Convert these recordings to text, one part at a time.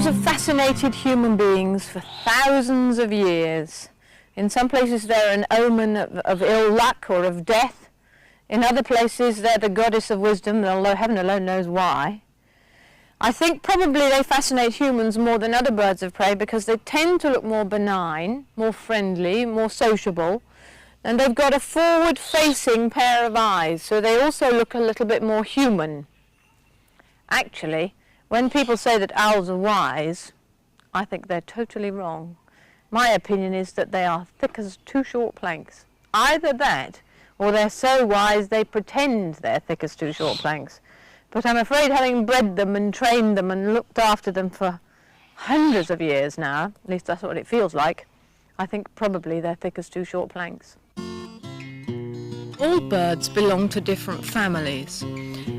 have fascinated human beings for thousands of years. In some places they're an omen of ill luck or of death. In other places they're the goddess of wisdom, although heaven alone knows why. I think probably they fascinate humans more than other birds of prey because they tend to look more benign, more friendly, more sociable, and they've got a forward-facing pair of eyes, so they also look a little bit more human. Actually, when people say that owls are wise, I think they're totally wrong. My opinion is that they are thick as two short planks. Either that, or they're so wise they pretend they're thick as two short planks. But I'm afraid, having bred them and trained them and looked after them for hundreds of years now, at least that's what it feels like, I think probably they're thick as two short planks. All birds belong to different families.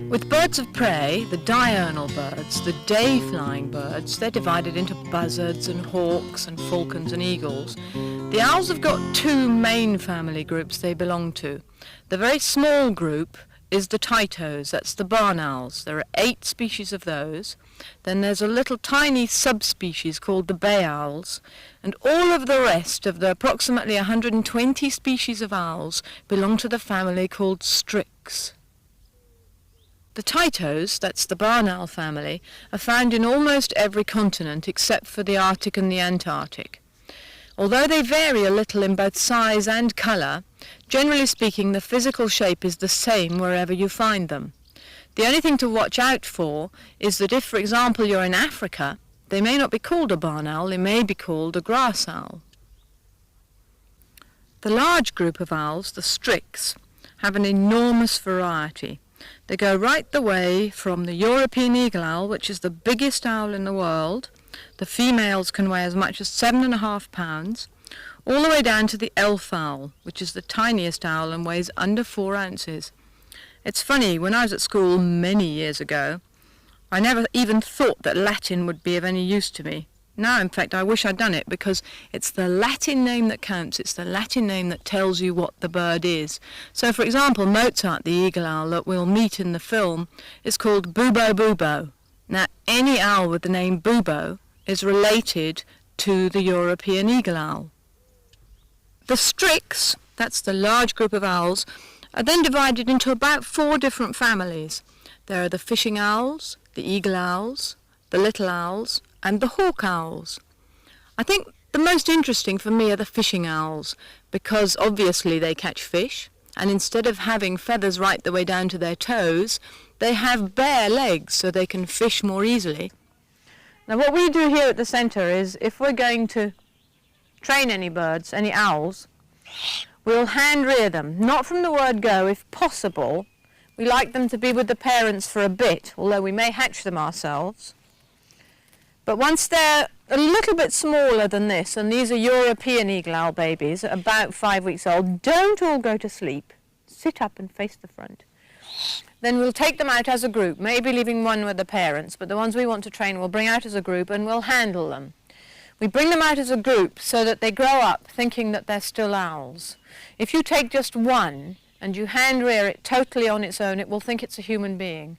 With birds of prey, the diurnal birds, the day-flying birds, they're divided into buzzards and hawks and falcons and eagles. The owls have got two main family groups they belong to. The very small group is the tittos, that's the barn owls. There are 8 species of those. Then there's a little tiny subspecies called the bay owls, and all of the rest of the approximately 120 species of owls belong to the family called strix. The tittos, that's the barn owl family, are found in almost every continent except for the Arctic and the Antarctic. Although they vary a little in both size and colour, generally speaking the physical shape is the same wherever you find them. The only thing to watch out for is that if, for example, you're in Africa, they may not be called a barn owl, they may be called a grass owl. The large group of owls, the strix, have an enormous variety. They go right the way from the European eagle owl, which is the biggest owl in the world. The females can weigh as much as 7.5 pounds, all the way down to the elf owl, which is the tiniest owl and weighs under 4 ounces. It's funny, when I was at school many years ago, I never even thought that Latin would be of any use to me. Now, in fact, I wish I'd done it, because it's the Latin name that counts. It's the Latin name that tells you what the bird is. So, for example, Mozart, the eagle owl that we'll meet in the film, is called Bubo Bubo. Now, any owl with the name Bubo is related to the European eagle owl. The strix, that's the large group of owls, are then divided into about 4 different families. There are the fishing owls, the eagle owls, the little owls, and the hawk owls. I think the most interesting for me are the fishing owls, because obviously they catch fish, and instead of having feathers right the way down to their toes, they have bare legs so they can fish more easily. Now what we do here at the centre is, if we're going to train any birds, any owls, we'll hand rear them, not from the word go, if possible. We like them to be with the parents for a bit, although we may hatch them ourselves. But once they're a little bit smaller than this, and these are European eagle owl babies, about 5 weeks old, don't all go to sleep. Sit up and face the front. Then we'll take them out as a group, maybe leaving one with the parents, but the ones we want to train we'll bring out as a group and we'll handle them. We bring them out as a group so that they grow up thinking that they're still owls. If you take just one and you hand rear it totally on its own, it will think it's a human being.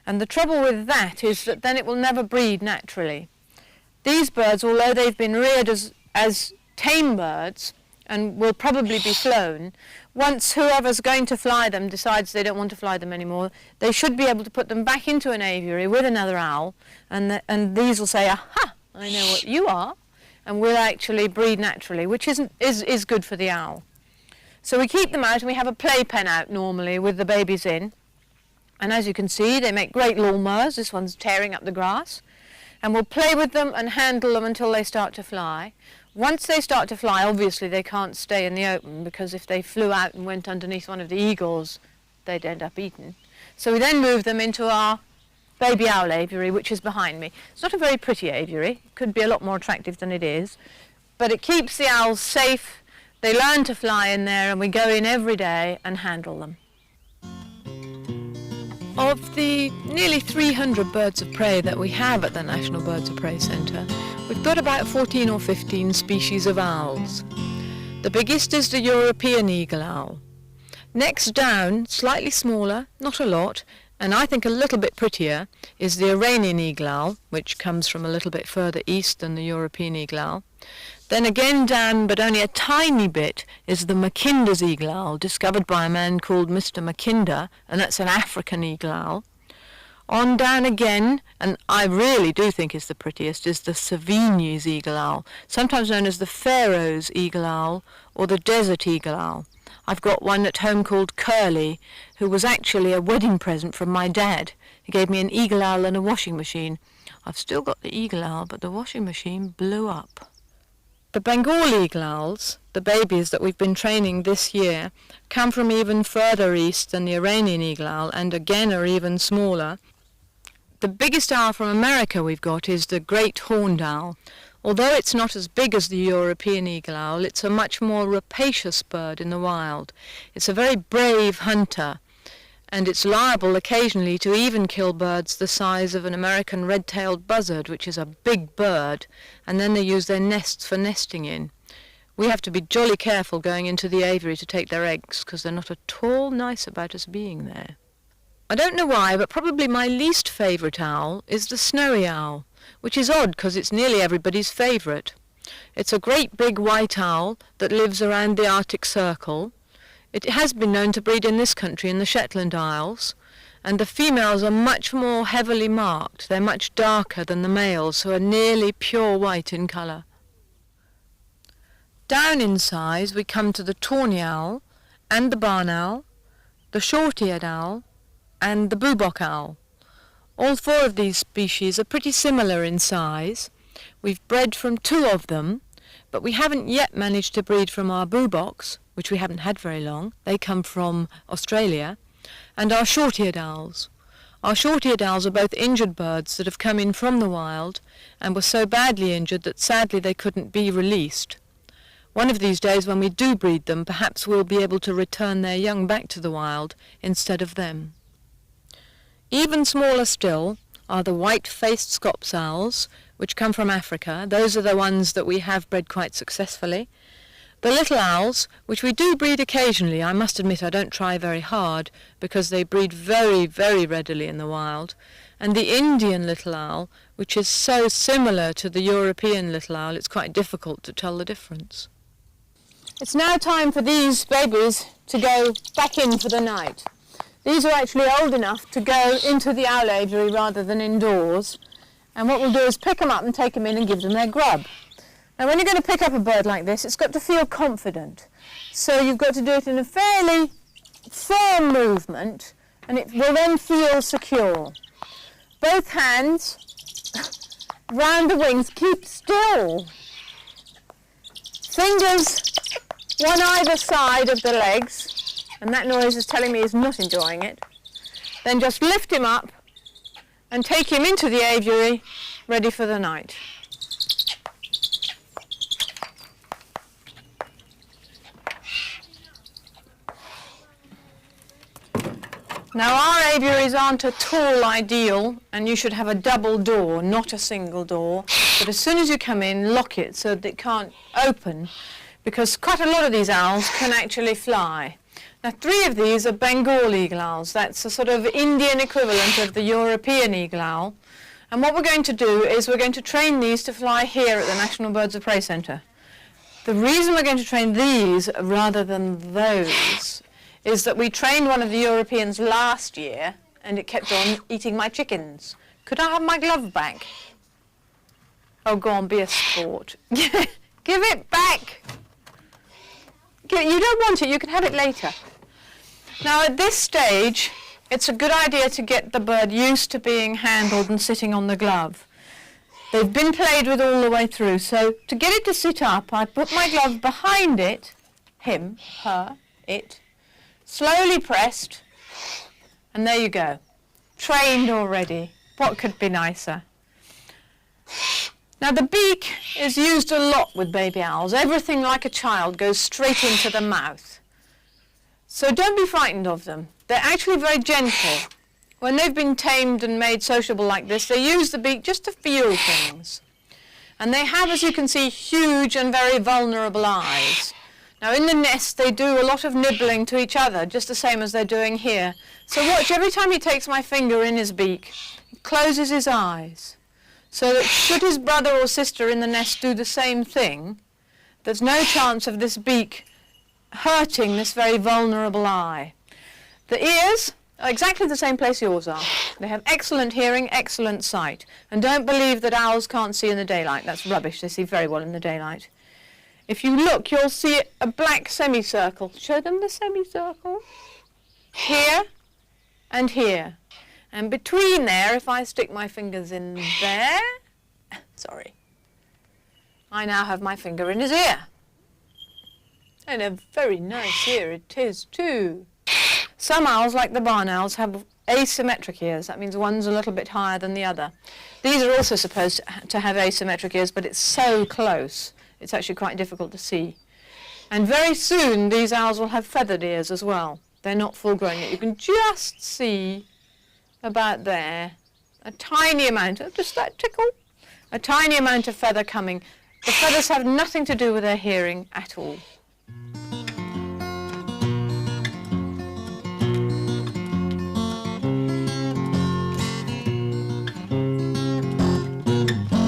And the trouble with that is that then it will never breed naturally. These birds, although they've been reared as tame birds and will probably be flown, once whoever's going to fly them decides they don't want to fly them anymore, they should be able to put them back into an aviary with another owl, and these will say, aha, I know what you are, and will actually breed naturally, which is good for the owl. So we keep them out, and we have a playpen out normally with the babies in. And as you can see, they make great lawnmowers. This one's tearing up the grass. And we'll play with them and handle them until they start to fly. Once they start to fly, obviously they can't stay in the open, because if they flew out and went underneath one of the eagles, they'd end up eaten. So we then move them into our baby owl aviary, which is behind me. It's not a very pretty aviary. It could be a lot more attractive than it is. But it keeps the owls safe. They learn to fly in there, and we go in every day and handle them. Of the nearly 300 birds of prey that we have at the National Birds of Prey Centre, we've got about 14 or 15 species of owls. The biggest is the European eagle owl. Next down, slightly smaller, not a lot, and I think a little bit prettier, is the Iranian eagle owl, which comes from a little bit further east than the European eagle owl. Then again down, but only a tiny bit, is the Mackinder's eagle owl, discovered by a man called Mr. Mackinder, and that's an African eagle owl. On down again, and I really do think is the prettiest, is the Savigny's eagle owl, sometimes known as the Pharaoh's eagle owl or the desert eagle owl. I've got one at home called Curly, who was actually a wedding present from my dad. He gave me an eagle owl and a washing machine. I've still got the eagle owl, but the washing machine blew up. The Bengal eagle owls, the babies that we've been training this year, come from even further east than the Iranian eagle owl, and again are even smaller. The biggest owl from America we've got is the great horned owl. Although it's not as big as the European eagle owl, it's a much more rapacious bird in the wild. It's a very brave hunter, and it's liable occasionally to even kill birds the size of an American red-tailed buzzard, which is a big bird, and then they use their nests for nesting in. We have to be jolly careful going into the aviary to take their eggs, because they're not at all nice about us being there. I don't know why, but probably my least favourite owl is the snowy owl, which is odd because it's nearly everybody's favourite. It's a great big white owl that lives around the Arctic Circle. It has been known to breed in this country in the Shetland Isles, and the females are much more heavily marked. They're much darker than the males, who are nearly pure white in colour. Down in size we come to the tawny owl and the barn owl, the short-eared owl, and the bubok owl. All four of these species are pretty similar in size. We've bred from two of them, but we haven't yet managed to breed from our buboks, which we haven't had very long. They come from Australia, and our short-eared owls. Our short-eared owls are both injured birds that have come in from the wild and were so badly injured that sadly they couldn't be released. One of these days when we do breed them, perhaps we'll be able to return their young back to the wild instead of them. Even smaller still are the white-faced Scops owls, which come from Africa. Those are the ones that we have bred quite successfully. The little owls, which we do breed occasionally, I must admit I don't try very hard, because they breed very, very readily in the wild. And the Indian little owl, which is so similar to the European little owl, it's quite difficult to tell the difference. It's now time for these babies to go back in for the night. These are actually old enough to go into the owl aviary rather than indoors, and what we'll do is pick them up and take them in and give them their grub. Now when you're going to pick up a bird like this, it's got to feel confident, so you've got to do it in a fairly firm movement, and it will then feel secure. Both hands round the wings, keep still. Fingers one either side of the legs, and that noise is telling me he's not enjoying it. Then just lift him up and take him into the aviary, ready for the night. Now our aviaries aren't at all ideal, and you should have a double door, not a single door. But as soon as you come in, lock it so that it can't open, because quite a lot of these owls can actually fly. Now 3 of these are Bengal eagle owls. That's a sort of Indian equivalent of the European eagle owl. And what we're going to do is we're going to train these to fly here at the National Birds of Prey Centre. The reason we're going to train these rather than those is that we trained one of the Europeans last year and it kept on eating my chickens. Could I have my glove back? Oh, go on, be a sport. Give it back. You don't want it, you can have it later. Now at this stage, it's a good idea to get the bird used to being handled and sitting on the glove. They've been played with all the way through, so to get it to sit up, I put my glove behind it, him, her, it, slowly pressed, and there you go. Trained already. What could be nicer? Now the beak is used a lot with baby owls. Everything like a child goes straight into the mouth. So don't be frightened of them. They're actually very gentle. When they've been tamed and made sociable like this, they use the beak just to feel things. And they have, as you can see, huge and very vulnerable eyes. Now in the nest they do a lot of nibbling to each other, just the same as they're doing here. So watch, every time he takes my finger in his beak, he closes his eyes, so that should his brother or sister in the nest do the same thing, there's no chance of this beak hurting this very vulnerable eye. The ears are exactly the same place yours are. They have excellent hearing, excellent sight. And don't believe that owls can't see in the daylight. That's rubbish. They see very well in the daylight. If you look, you'll see a black semicircle. Show them the semicircle. Here and here. And between there, if I stick my fingers in there, sorry, I now have my finger in his ear. And a very nice ear it is too. Some owls, like the barn owls, have asymmetric ears. That means one's a little bit higher than the other. These are also supposed to have asymmetric ears, but it's so close, it's actually quite difficult to see. And very soon these owls will have feathered ears as well. They're not full grown yet. You can just see about there a tiny amount, just that tickle, a tiny amount of feather coming. The feathers have nothing to do with their hearing at all.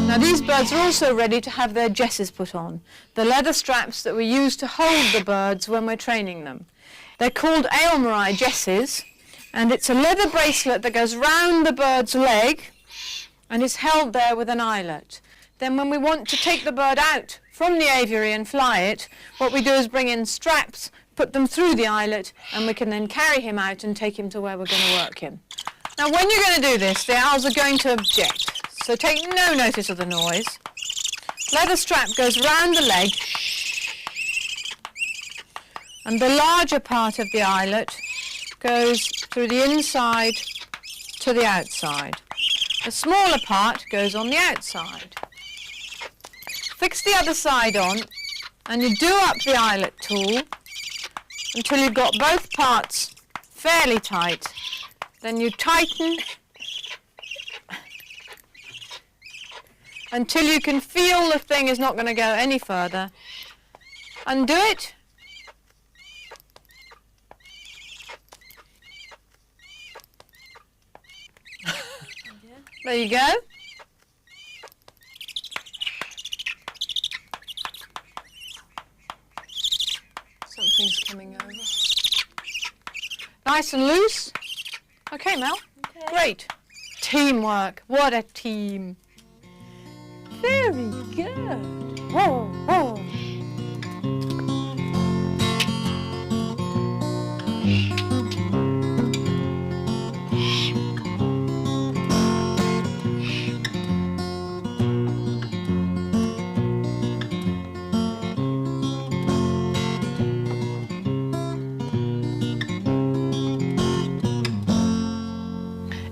Now these birds are also ready to have their jesses put on, the leather straps that we use to hold the birds when we're training them. They're called Aylmeri jesses, and it's a leather bracelet that goes round the bird's leg and is held there with an eyelet. Then when we want to take the bird out from the aviary and fly it, what we do is bring in straps, put them through the eyelet, and we can then carry him out and take him to where we're going to work him. Now when you're going to do this, the owls are going to object. So take no notice of the noise. Leather strap goes round the leg, and the larger part of the eyelet goes through the inside to the outside. The smaller part goes on the outside. Fix the other side on, and you do up the eyelet tool until you've got both parts fairly tight. Then you tighten until you can feel the thing is not going to go any further. Undo it. There you go. Something's coming over. Nice and loose. Okay, Mel. Okay. Great. Teamwork. What a team. Very good. Whoa, whoa.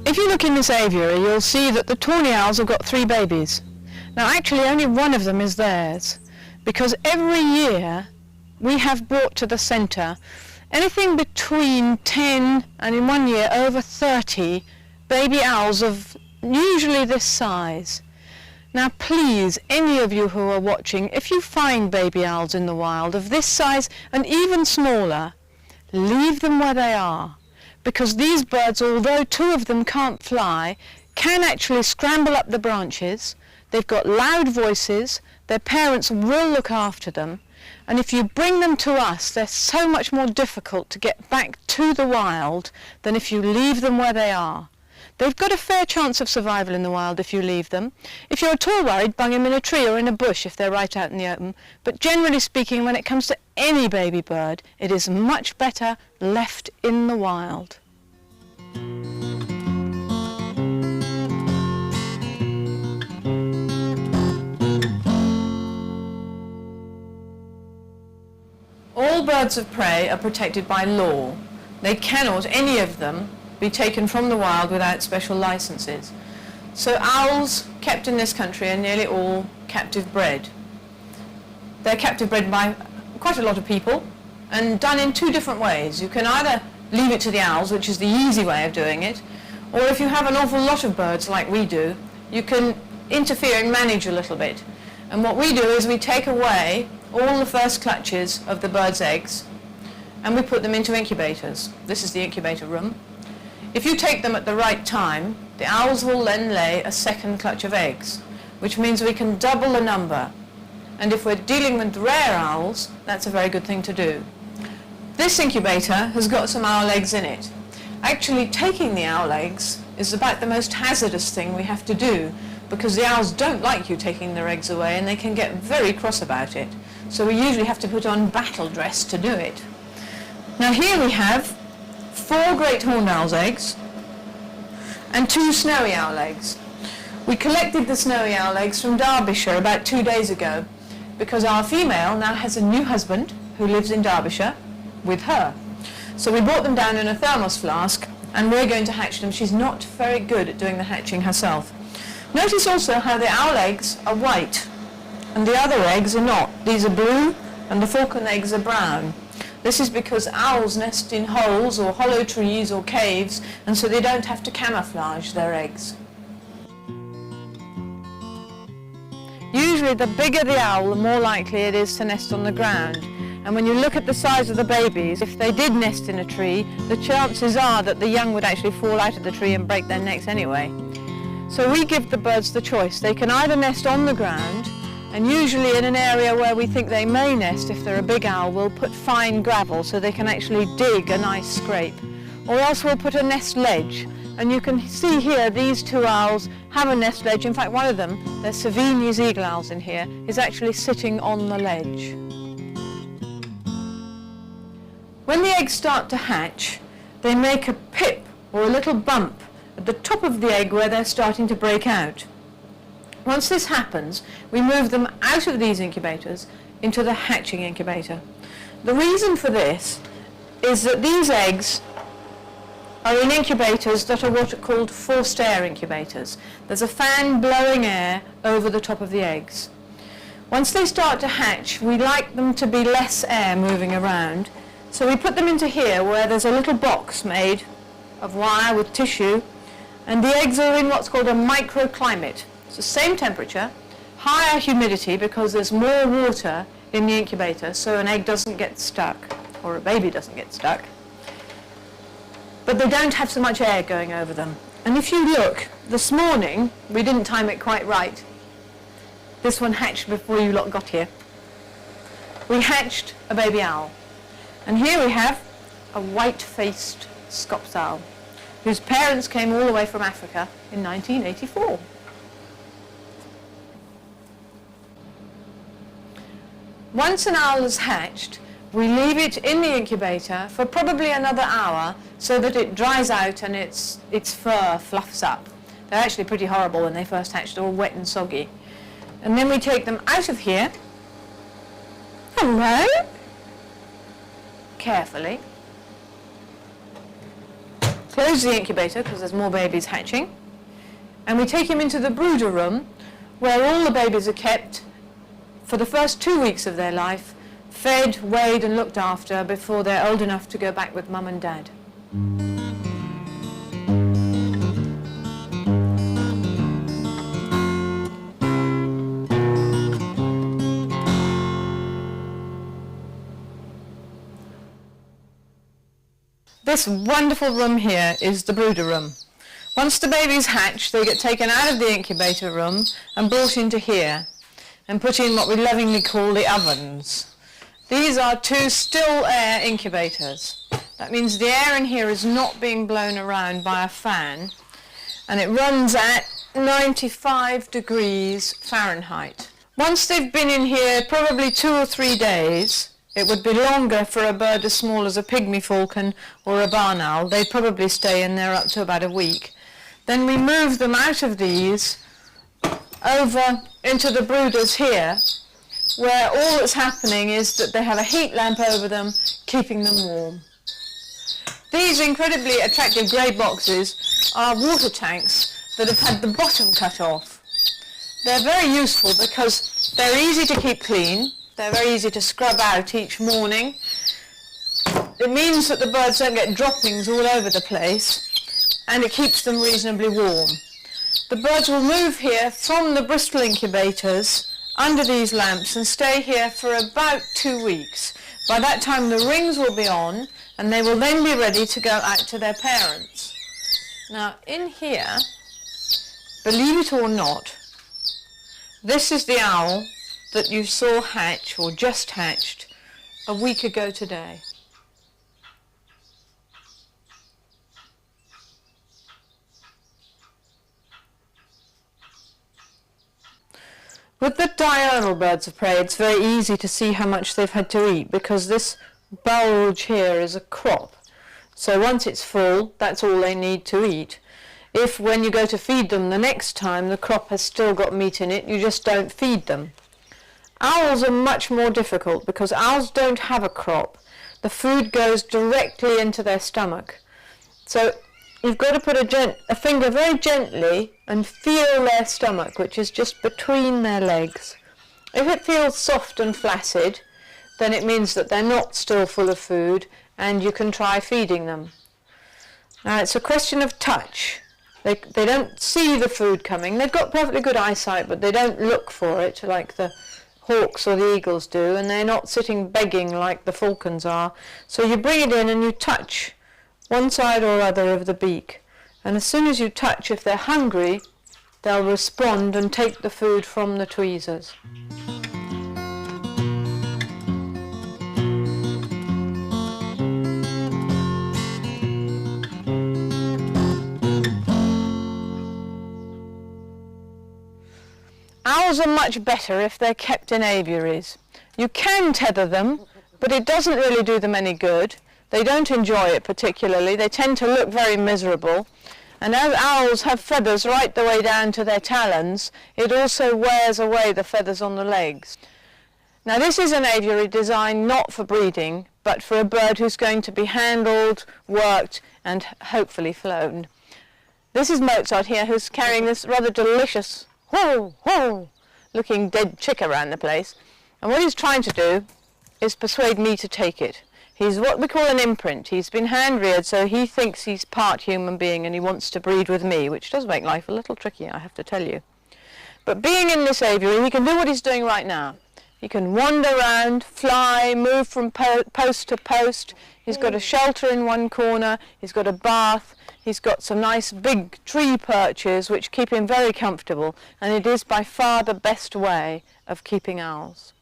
If you look in this aviary, you'll see that the tawny owls have got 3 babies. Now actually only one of them is theirs, because every year we have brought to the centre anything between 10 and in one year over 30 baby owls of usually this size. Now please, any of you who are watching, if you find baby owls in the wild of this size and even smaller, leave them where they are, because these birds, although 2 of them can't fly, can actually scramble up the branches. They've got loud voices, their parents will look after them, and if you bring them to us, they're so much more difficult to get back to the wild than if you leave them where they are. They've got a fair chance of survival in the wild if you leave them. If you're at all worried, bung them in a tree or in a bush if they're right out in the open. But generally speaking, when it comes to any baby bird, it is much better left in the wild. All birds of prey are protected by law. They cannot, any of them, be taken from the wild without special licenses. So owls kept in this country are nearly all captive bred. They're captive bred by quite a lot of people and done in 2 different ways. You can either leave it to the owls, which is the easy way of doing it, or if you have an awful lot of birds like we do, you can interfere and manage a little bit. And what we do is we take away all the first clutches of the bird's eggs, and we put them into incubators. This is the incubator room. If you take them at the right time, the owls will then lay a second clutch of eggs, which means we can double the number. And if we're dealing with rare owls, that's a very good thing to do. This incubator has got some owl eggs in it. Actually, taking the owl eggs is about the most hazardous thing we have to do, because the owls don't like you taking their eggs away and they can get very cross about it. So we usually have to put on battle dress to do it. Now here we have 4 great horned owl's eggs and 2 snowy owl eggs. We collected the snowy owl eggs from Derbyshire about 2 days ago because our female now has a new husband who lives in Derbyshire with her. So we brought them down in a thermos flask and we're going to hatch them. She's not very good at doing the hatching herself. Notice also how the owl eggs are white and the other eggs are not. These are blue and the falcon eggs are brown. This is because owls nest in holes or hollow trees or caves, and so they don't have to camouflage their eggs. Usually the bigger the owl, the more likely it is to nest on the ground. And when you look at the size of the babies, if they did nest in a tree, the chances are that the young would actually fall out of the tree and break their necks anyway. So we give the birds the choice. They can either nest on the ground, and usually in an area where we think they may nest, if they're a big owl, we'll put fine gravel so they can actually dig a nice scrape. Or else we'll put a nest ledge. And you can see here these 2 owls have a nest ledge. In fact, one of them, there's Savigny's eagle owls in here, is actually sitting on the ledge. When the eggs start to hatch, they make a pip or a little bump at the top of the egg where they're starting to break out. Once this happens, we move them out of these incubators into the hatching incubator. The reason for this is that these eggs are in incubators that are what are called forced air incubators. There's a fan blowing air over the top of the eggs. Once they start to hatch, we like them to be less air moving around, so we put them into here where there's a little box made of wire with tissue, and the eggs are in what's called a microclimate. It's the same temperature, higher humidity because there's more water in the incubator, so an egg doesn't get stuck, or a baby doesn't get stuck. But they don't have so much air going over them. And if you look, this morning, we didn't time it quite right. This one hatched before you lot got here. We hatched a baby owl. And here we have a white-faced Scops owl, whose parents came all the way from Africa in 1984. Once an owl is hatched, we leave it in the incubator for probably another hour so that it dries out and its fur fluffs up. They're actually pretty horrible when they first hatch, they're all wet and soggy. And then we take them out of here. Hello? Carefully. Close the incubator because there's more babies hatching. And we take him into the brooder room where all the babies are kept for the first 2 weeks of their life, fed, weighed and looked after before they're old enough to go back with mum and dad. This wonderful room here is the brooder room. Once the babies hatch, they get taken out of the incubator room and brought into here and put in what we lovingly call the ovens. These are 2 still air incubators. That means the air in here is not being blown around by a fan, and it runs at 95 degrees Fahrenheit. Once they've been in here probably 2 or 3 days, it would be longer for a bird as small as a pygmy falcon or a barn owl. They'd probably stay in there up to about a week. Then we move them out of these over into the brooders here, where all that's happening is that they have a heat lamp over them, keeping them warm. These incredibly attractive grey boxes are water tanks that have had the bottom cut off. They're very useful because they're easy to keep clean, they're very easy to scrub out each morning. It means that the birds don't get droppings all over the place, and it keeps them reasonably warm. The birds will move here from the Bristol incubators under these lamps and stay here for about 2 weeks. By that time the rings will be on and they will then be ready to go out to their parents. Now in here, believe it or not, this is the owl that you saw hatch or just hatched a week ago today. With the diurnal birds of prey, it's very easy to see how much they've had to eat because this bulge here is a crop. So once it's full, that's all they need to eat. If when you go to feed them the next time, the crop has still got meat in it, you just don't feed them. Owls are much more difficult because owls don't have a crop. The food goes directly into their stomach. So you've got to put a finger very gently and feel their stomach, which is just between their legs. If it feels soft and flaccid, then it means that they're not still full of food and you can try feeding them. Now it's a question of touch. They don't see the food coming. They've got perfectly good eyesight, but they don't look for it like the hawks or the eagles do, and they're not sitting begging like the falcons are. So you bring it in and you touch one side or other of the beak, and as soon as you touch, if they're hungry, they'll respond and take the food from the tweezers. Owls are much better if they're kept in aviaries. You can tether them, but it doesn't really do them any good. They don't enjoy it particularly. They tend to look very miserable. And as owls have feathers right the way down to their talons, it also wears away the feathers on the legs. Now this is an aviary designed not for breeding, but for a bird who's going to be handled, worked, and hopefully flown. This is Mozart here, who's carrying this rather delicious looking dead chick around the place. And what he's trying to do is persuade me to take it. He's what we call an imprint. He's been hand-reared, so he thinks he's part human being and he wants to breed with me, which does make life a little tricky, I have to tell you. But being in this aviary, he can do what he's doing right now. He can wander around, fly, move from post to post. He's got a shelter in one corner, he's got a bath, he's got some nice big tree perches which keep him very comfortable, and it is by far the best way of keeping owls.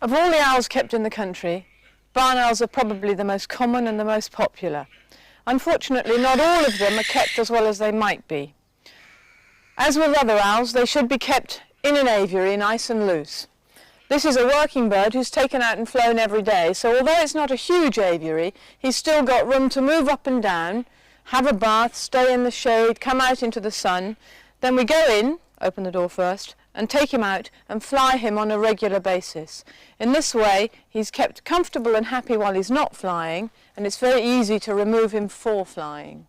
Of all the owls kept in the country, barn owls are probably the most common and the most popular. Unfortunately, not all of them are kept as well as they might be. As with other owls, they should be kept in an aviary, nice and loose. This is a working bird who's taken out and flown every day, so although it's not a huge aviary, he's still got room to move up and down, have a bath, stay in the shade, come out into the sun. Then we go in, open the door first, and take him out and fly him on a regular basis. In this way, he's kept comfortable and happy while he's not flying, and it's very easy to remove him for flying.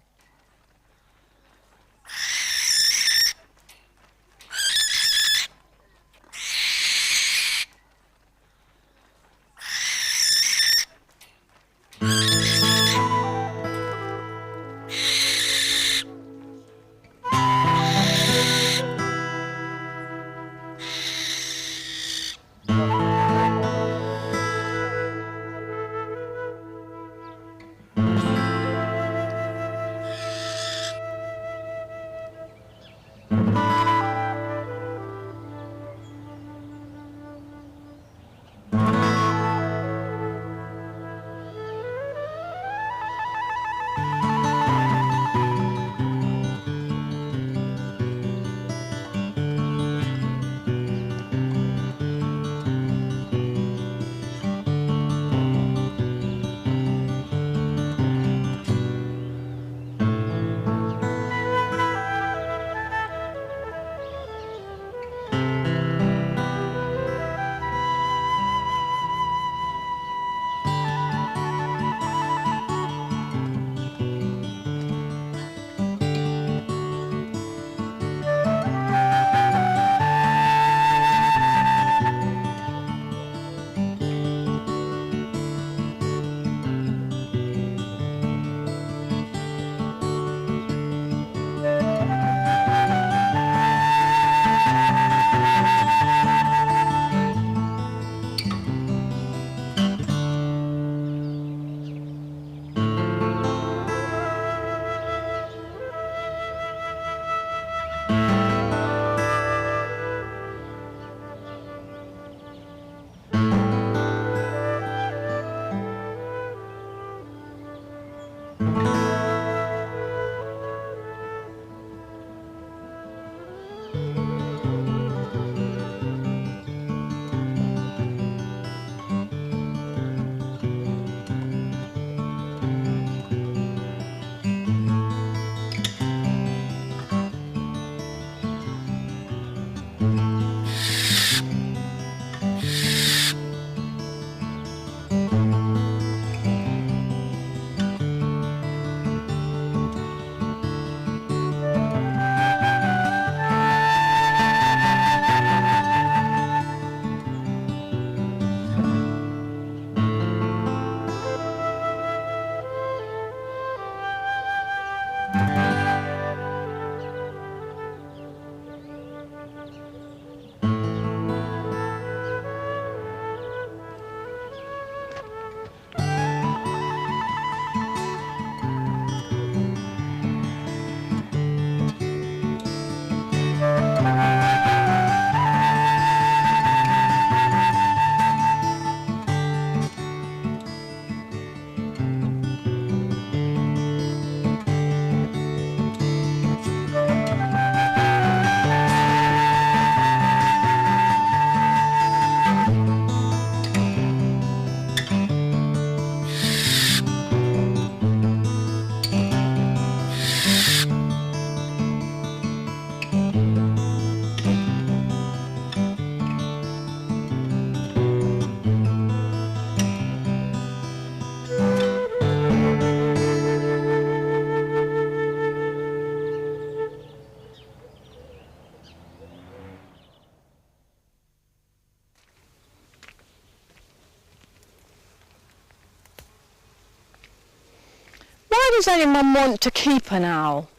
does anyone want to keep an owl?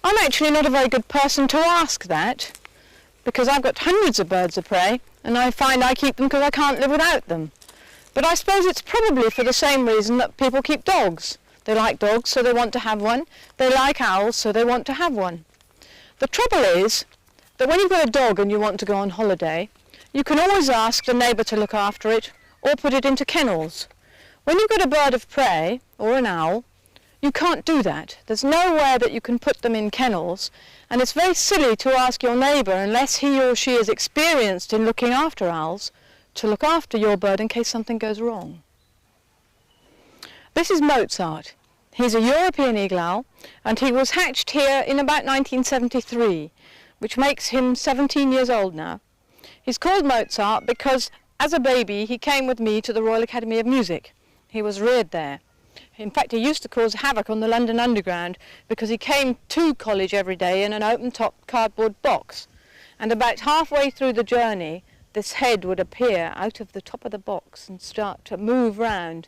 I'm actually not a very good person to ask that, because I've got hundreds of birds of prey, and I find I keep them because I can't live without them. But I suppose it's probably for the same reason that people keep dogs. They like dogs, so they want to have one. They like owls, so they want to have one. The trouble is that when you've got a dog and you want to go on holiday, you can always ask the neighbour to look after it or put it into kennels. When you've got a bird of prey or an owl, you can't do that. There's nowhere that you can put them in kennels, and it's very silly to ask your neighbour, unless he or she is experienced in looking after owls, to look after your bird in case something goes wrong. This is Mozart. He's a European eagle owl, and he was hatched here in about 1973, which makes him 17 years old now. He's called Mozart because as a baby he came with me to the Royal Academy of Music. He was reared there. In fact, he used to cause havoc on the London Underground because he came to college every day in an open-top cardboard box. And about halfway through the journey, this head would appear out of the top of the box and start to move round.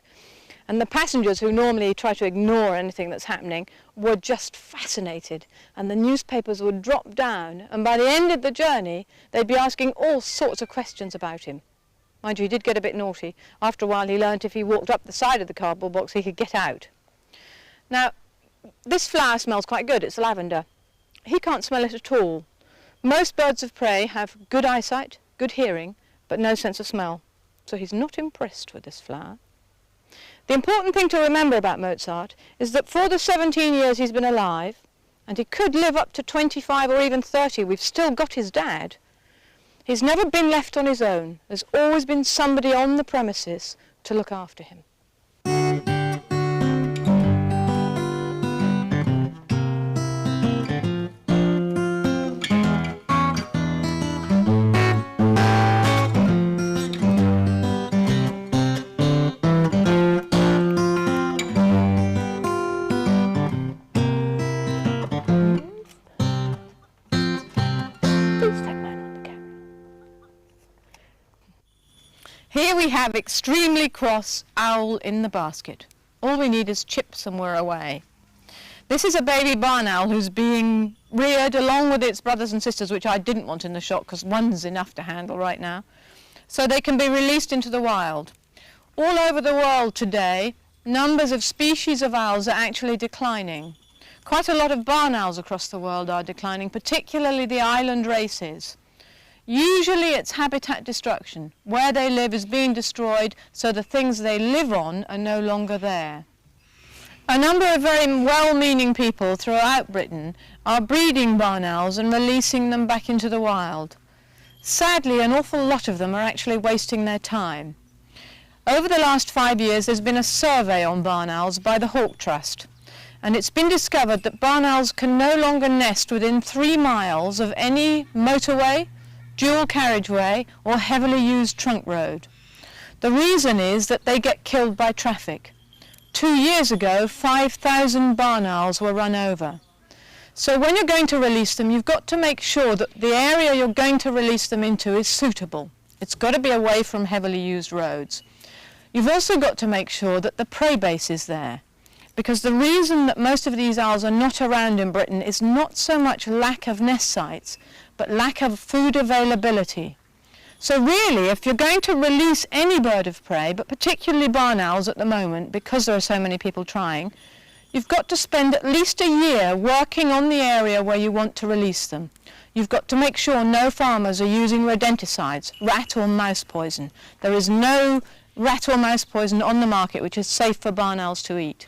And the passengers, who normally try to ignore anything that's happening, were just fascinated. And the newspapers would drop down, and by the end of the journey, they'd be asking all sorts of questions about him. Mind you, he did get a bit naughty. After a while he learnt if he walked up the side of the cardboard box he could get out. Now, this flower smells quite good, it's lavender. He can't smell it at all. Most birds of prey have good eyesight, good hearing, but no sense of smell. So he's not impressed with this flower. The important thing to remember about Mozart is that for the 17 years he's been alive, and he could live up to 25 or even 30, we've still got his dad, he's never been left on his own. There's always been somebody on the premises to look after him. Here we have extremely cross owl in the basket. All we need is chips and we're away. This is a baby barn owl who's being reared along with its brothers and sisters, which I didn't want in the shot because one's enough to handle right now, so they can be released into the wild. All over the world today, numbers of species of owls are actually declining. Quite a lot of barn owls across the world are declining, particularly the island races. Usually it's habitat destruction. Where they live is being destroyed, so the things they live on are no longer there. A number of very well-meaning people throughout Britain are breeding barn owls and releasing them back into the wild. Sadly, an awful lot of them are actually wasting their time. Over the last 5 years there's been a survey on barn owls by the Hawk Trust, and it's been discovered that barn owls can no longer nest within 3 miles of any motorway, dual carriageway or heavily used trunk road. The reason is that they get killed by traffic. 2 years ago 5,000 barn owls were run over. So when you're going to release them, you've got to make sure that the area you're going to release them into is suitable. It's got to be away from heavily used roads. You've also got to make sure that the prey base is there, because the reason that most of these owls are not around in Britain is not so much lack of nest sites, but lack of food availability. So really, if you're going to release any bird of prey, but particularly barn owls at the moment, because there are so many people trying, you've got to spend at least a year working on the area where you want to release them. You've got to make sure no farmers are using rodenticides, rat or mouse poison. There is no rat or mouse poison on the market which is safe for barn owls to eat.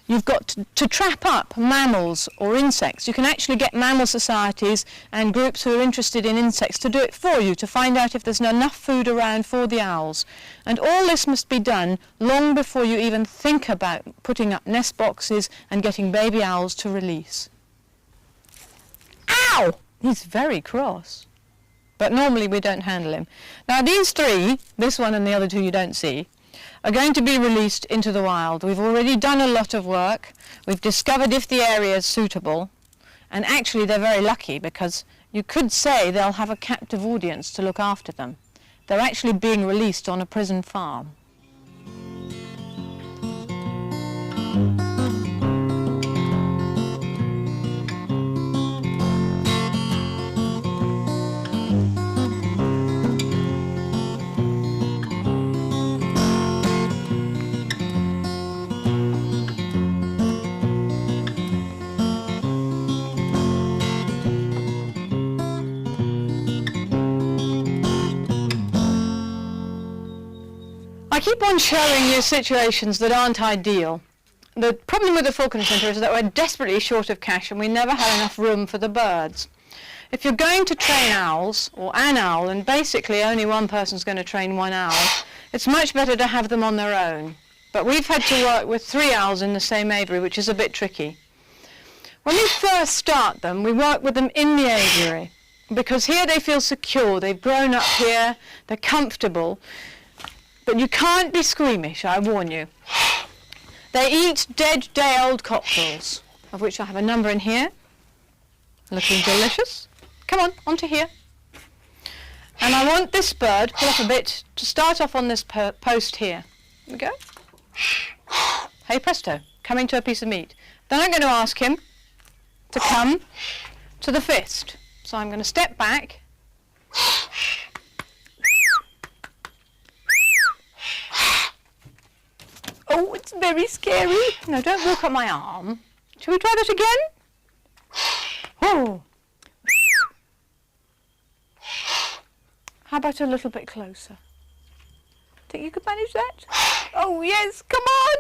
You've got to trap up mammals or insects. You can actually get mammal societies and groups who are interested in insects to do it for you, to find out if there's enough food around for the owls. And all this must be done long before you even think about putting up nest boxes and getting baby owls to release. Ow! He's very cross. But normally we don't handle him. Now these 3, this one and the other 2 you don't see, are going to be released into the wild. We've already done a lot of work. We've discovered if the area is suitable, and actually they're very lucky because you could say they'll have a captive audience to look after them. They're actually being released on a prison farm. keep on showing you situations that aren't ideal. The problem with the Falconry Centre is that we're desperately short of cash and we never have enough room for the birds. If you're going to train owls, or an owl, and basically only one person's going to train one owl, it's much better to have them on their own. But we've had to work with 3 owls in the same aviary, which is a bit tricky. When we first start them, we work with them in the aviary, because here they feel secure, they've grown up here, they're comfortable. But you can't be squeamish, I warn you. They eat dead day-old cockerels, of which I have a number in here, looking delicious. Come on, onto here. And I want this bird, pull up a bit, to start off on this post here. Here we go. Hey presto, coming to a piece of meat. Then I'm going to ask him to come to the fist. So I'm going to step back. Oh, it's very scary. No, don't walk on my arm. Shall we try that again? Oh. How about a little bit closer? Think you could manage that? Oh, yes, come on.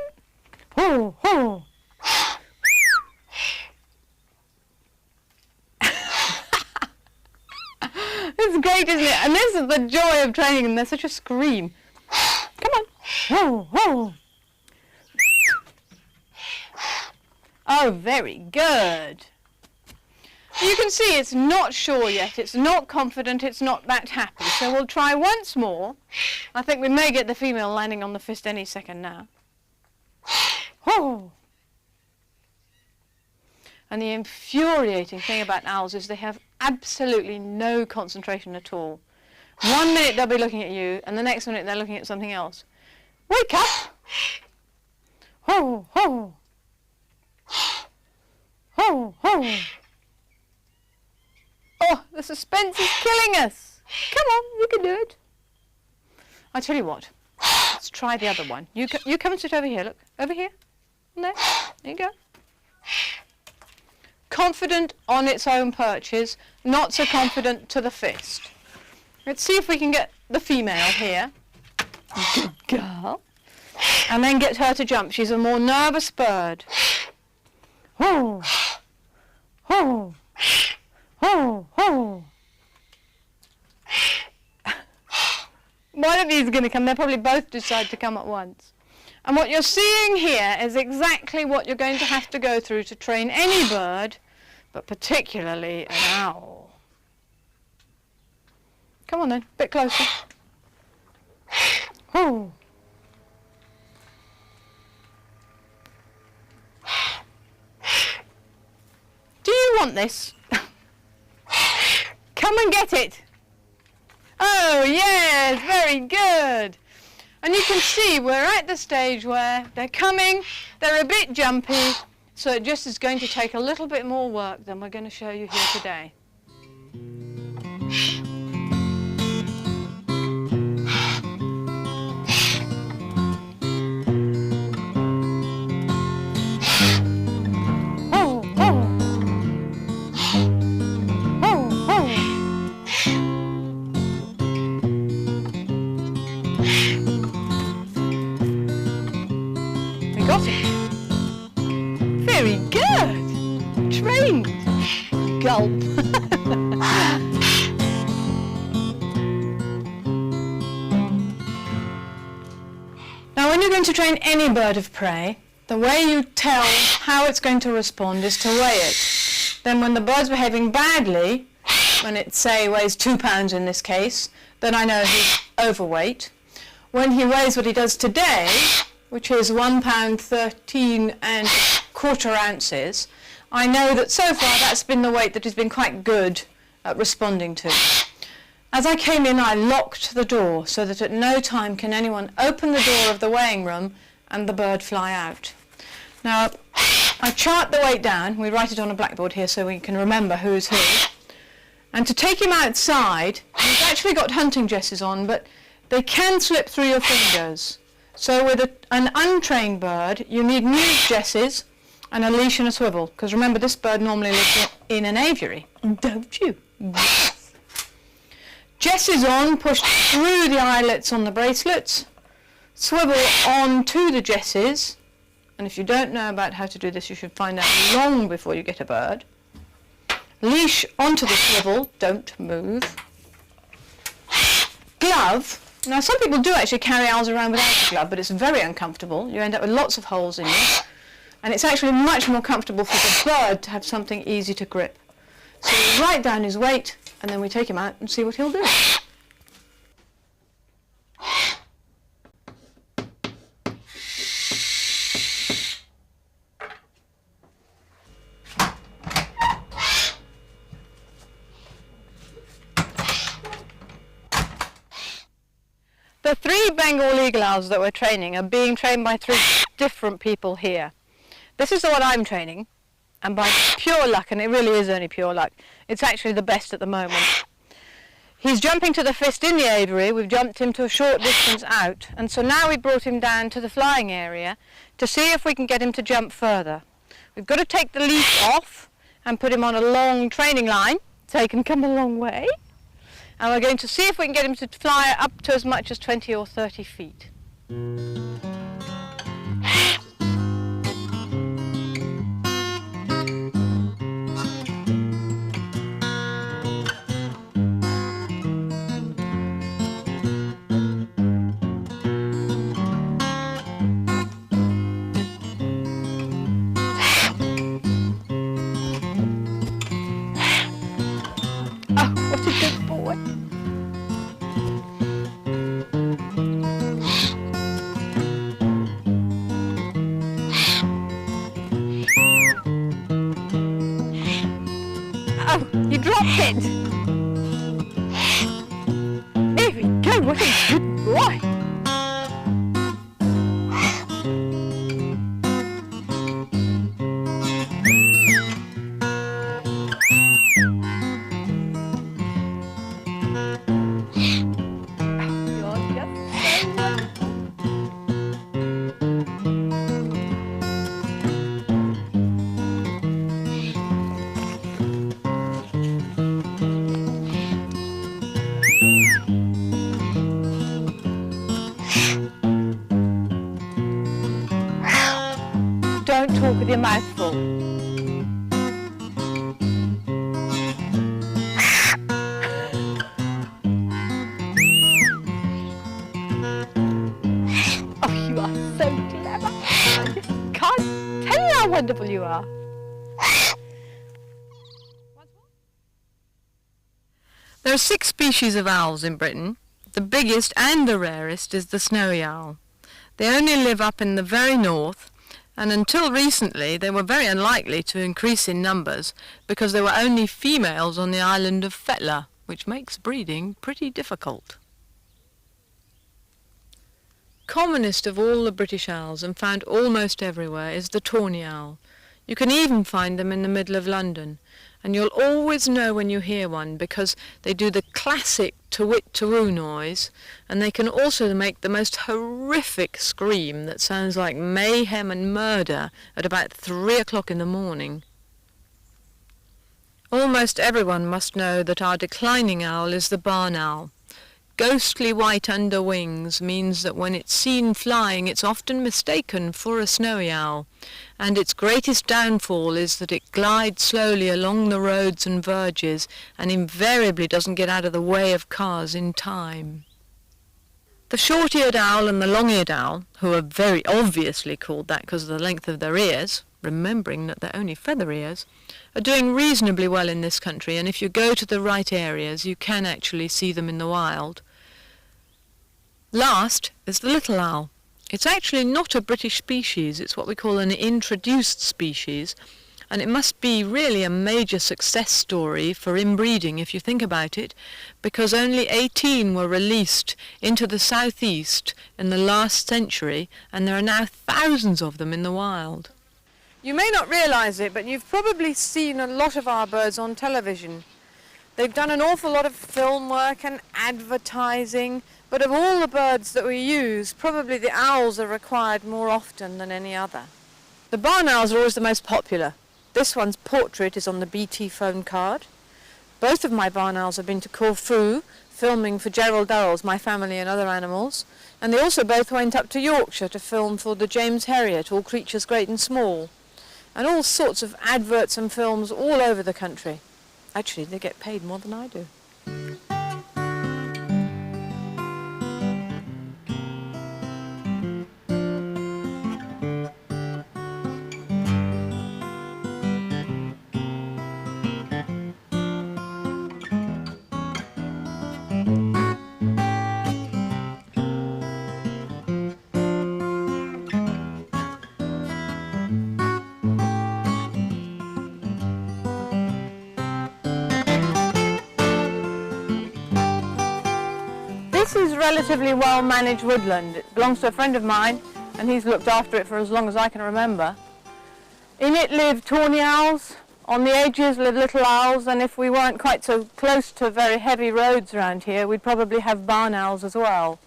Oh, oh. It's great, isn't it? And this is the joy of training them. They're such a scream. Come on. Oh, oh. Oh, very good. You can see it's not sure yet, it's not confident, it's not that happy. So we'll try once more. I think we may get the female landing on the fist any second now. Oh. And the infuriating thing about owls is they have absolutely no concentration at all. 1 minute they'll be looking at you, and the next minute they're looking at something else. Wake up! Oh, oh. Oh, oh. Oh, the suspense is killing us. Come on, you can do it. I tell you what, let's try the other one. You come and sit over here, look. Over here. There. There you go. Confident on its own perches, not so confident to the fist. Let's see if we can get the female here. Good girl. And then get her to jump. She's a more nervous bird. Oh. Oh. Oh, oh. One of you is going to come. They'll probably both decide to come at once. And what you're seeing here is exactly what you're going to have to go through to train any bird, but particularly an owl. Come on then, a bit closer. Oh. Do you want this? Come and get it. Oh yes, very good. And you can see we're at the stage where they're coming, they're a bit jumpy, so it just is going to take a little bit more work than we're going to show you here today. Very good. Trained. Gulp. Now when you're going to train any bird of prey, the way you tell how it's going to respond is to weigh it. Then when the bird's behaving badly, when it say weighs 2 pounds in this case, then I know he's overweight. When he weighs what he does today, which is 1 pound 13 and quarter ounces, I know that so far that's been the weight that he's been quite good at responding to. As I came in, I locked the door so that at no time can anyone open the door of the weighing room and the bird fly out. Now, I chart the weight down. We write it on a blackboard here so we can remember who's who. And to take him outside, he's actually got hunting jesses on, but they can slip through your fingers. So with an untrained bird, you need new jesses and a leash and a swivel, because remember this bird normally lives in an aviary, don't you? Jesses on, pushed through the eyelets on the bracelets, swivel onto the jesses, and if you don't know about how to do this, you should find out long before you get a bird. Leash onto the swivel, don't move. Glove. Now some people do actually carry owls around without a glove, but it's very uncomfortable. You end up with lots of holes in you, and it's actually much more comfortable for the bird to have something easy to grip. So we write down his weight, and then we take him out and see what he'll do. The 3 Bengal eagle owls that we're training are being trained by 3 different people here. This is the one I'm training, and by pure luck, and it really is only pure luck, it's actually the best at the moment. He's jumping to the fist in the aviary. We've jumped him to a short distance out, and so now we've brought him down to the flying area to see if we can get him to jump further. We've got to take the leash off and put him on a long training line so he can come a long way. And we're going to see if we can get him to fly up to as much as 20 or 30 feet. Oh, what a good boy. Oh, you dropped it. There we go, what a good boy. Don't talk with your mouth full. Oh, you are so clever. I just can't tell you how wonderful you are. There are 6 species of owls in Britain. The biggest and the rarest is the snowy owl. They only live up in the very north, and until recently they were very unlikely to increase in numbers because there were only females on the island of Fetla, which makes breeding pretty difficult. Commonest of all the British owls and found almost everywhere is the tawny owl. You can even find them in the middle of London, and you'll always know when you hear one because they do the classic to-wit-to-woo noise, and they can also make the most horrific scream that sounds like mayhem and murder at about 3 o'clock in the morning. Almost everyone must know that our declining owl is the barn owl. Ghostly white under wings means that when it's seen flying it's often mistaken for a snowy owl, and its greatest downfall is that it glides slowly along the roads and verges and invariably doesn't get out of the way of cars in time. The short-eared owl and the long-eared owl, who are very obviously called that because of the length of their ears, remembering that they're only feather ears, are doing reasonably well in this country, and if you go to the right areas you can actually see them in the wild. Last is the little owl. It's actually not a British species, it's what we call an introduced species, and it must be really a major success story for inbreeding if you think about it, because only 18 were released into the southeast in the last century, and there are now thousands of them in the wild. You may not realise it, but you've probably seen a lot of our birds on television. They've done an awful lot of film work and advertising, but of all the birds that we use, probably the owls are required more often than any other. The barn owls are always the most popular. This one's portrait is on the BT phone card. Both of my barn owls have been to Corfu filming for Gerald Durrell's My Family and Other Animals, and they also both went up to Yorkshire to film for the James Herriot, All Creatures Great and Small, and all sorts of adverts and films all over the country. Actually, they get paid more than I do. This is relatively well-managed woodland. It belongs to a friend of mine, and he's looked after it for as long as I can remember. In it live tawny owls, on the edges live little owls, and if we weren't quite so close to very heavy roads around here, we'd probably have barn owls as well.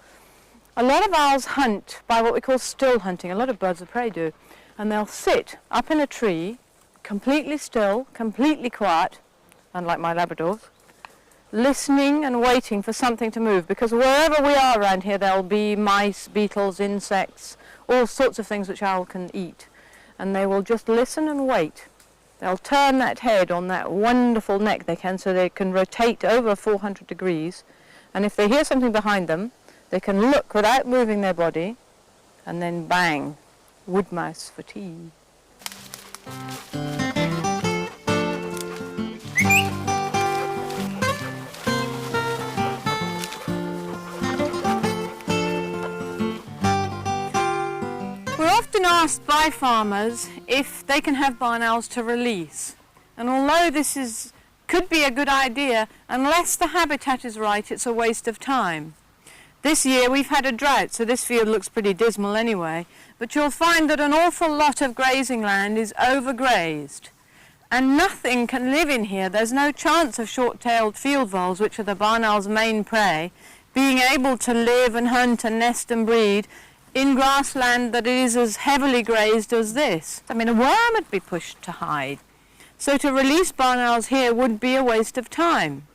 A lot of owls hunt by what we call still hunting. A lot of birds of prey do. And they'll sit up in a tree, completely still, completely quiet, unlike my Labradors, listening and waiting for something to move, because wherever we are around here there'll be mice, beetles, insects, all sorts of things which owl can eat, and they will just listen and wait. They'll turn that head on that wonderful neck they can, so they can rotate over 400 degrees, and if they hear something behind them they can look without moving their body, and then bang, wood mouse for tea. We're often asked by farmers if they can have barn owls to release. And although this could be a good idea, unless the habitat is right, it's a waste of time. This year we've had a drought, so this field looks pretty dismal anyway, but you'll find that an awful lot of grazing land is overgrazed. And nothing can live in here. There's no chance of short-tailed field voles, which are the barn owl's main prey, being able to live and hunt and nest and breed in grassland that is as heavily grazed as this. I mean, a worm would be pushed to hide. So to release barn owls here would be a waste of time.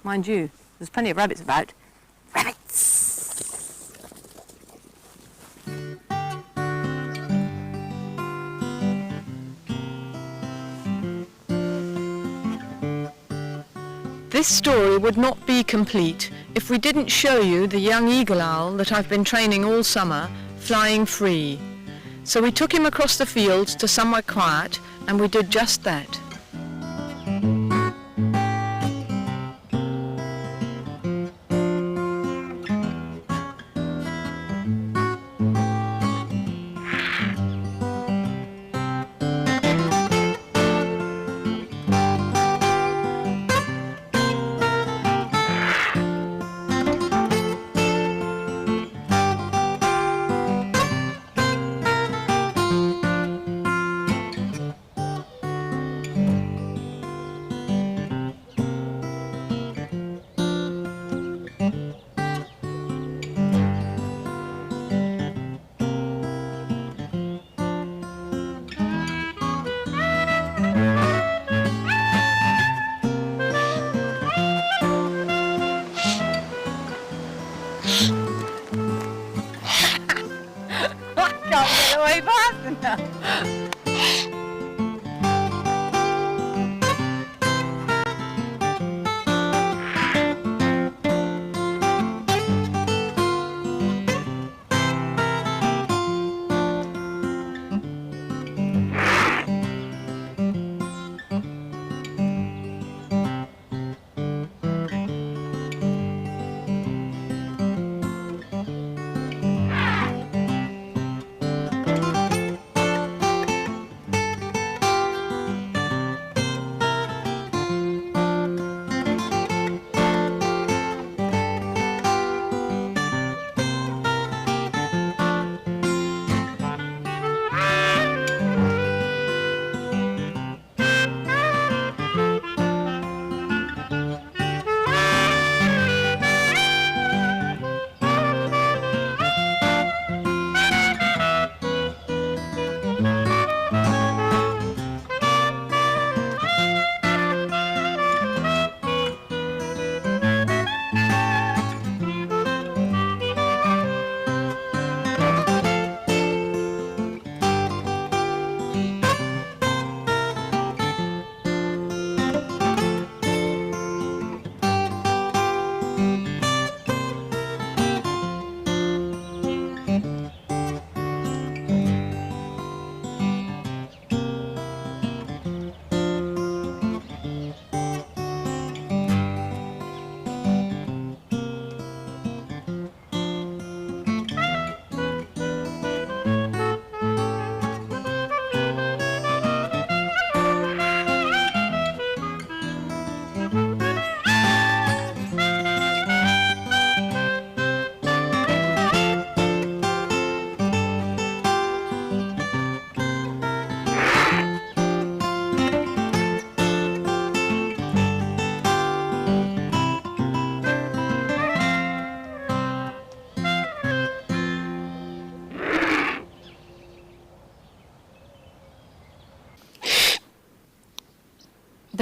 Mind you, there's plenty of rabbits about. Rabbits! This story would not be complete if we didn't show you the young eagle owl that I've been training all summer, flying free. So we took him across the fields to somewhere quiet, and we did just that.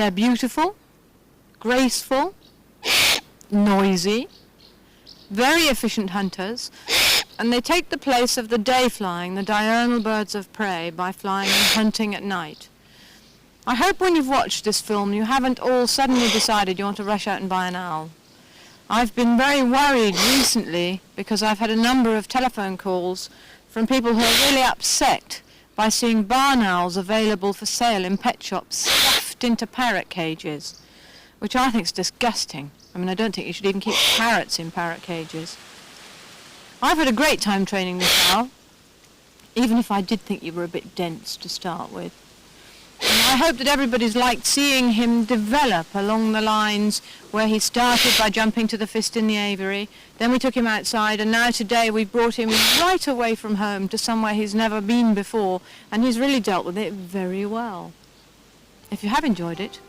They're beautiful, graceful, noisy, very efficient hunters, and they take the place of the day-flying, the diurnal birds of prey, by flying and hunting at night. I hope when you've watched this film you haven't all suddenly decided you want to rush out and buy an owl. I've been very worried recently because I've had a number of telephone calls from people who are really upset by seeing barn owls available for sale in pet shops stuffed into parrot cages, which I think is disgusting. I mean, I don't think you should even keep parrots in parrot cages. I've had a great time training this owl, even if I did think you were a bit dense to start with. And I hope that everybody's liked seeing him develop along the lines where he started by jumping to the fist in the aviary, then we took him outside, and now today we've brought him right away from home to somewhere he's never been before, and he's really dealt with it very well. If you have enjoyed it,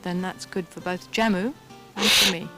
then that's good for both Jemu and for me.